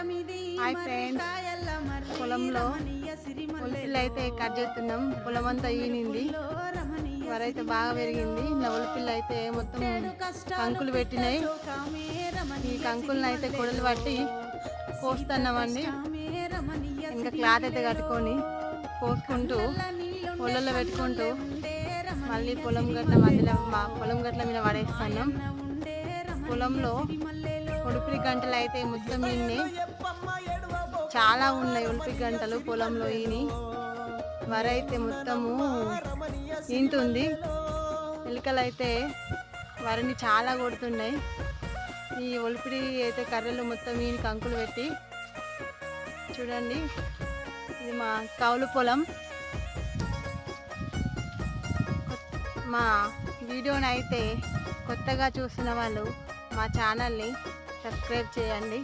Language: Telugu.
హాయ్ ఫ్రెండ్స్, పొలంలో ఉల్లిపిల్లి అయితే కట్ చేస్తున్నాం. పొలం అంతా ఈనింది, వరైతే బాగా పెరిగింది. ఉల్లిపిల్లి అయితే మొత్తం కంకులు పెట్టినాయి. ఈ కంకులను అయితే కొడలు పట్టి పోస్తున్నామండి. ఇంకా క్లాత్ అయితే కట్టుకొని పోసుకుంటూ పొలంలో పెట్టుకుంటూ మళ్ళీ పొలం గట్ల మధ్యలో పొలం గట్ల మీద పడేస్తున్నాం. పొలంలో ఉలిపి గంటలు అయితే మొత్తం ఇన్ని చాలా ఉన్నాయి. ఉలిపి గంటలు పొలంలో ఈని వరైతే మొత్తము ఈంటుంది. ఎలుకలు అయితే వరిని చాలా కొడుతున్నాయి. ఈ ఒలిపిడి అయితే కర్రలు మొత్తం ఈని కంకులు పెట్టి చూడండి. ఇది మా కౌలు పొలం. మా వీడియోని అయితే కొత్తగా చూసిన వాళ్ళు మా ఛానల్ని సబ్స్క్రైబ్ చేయండి.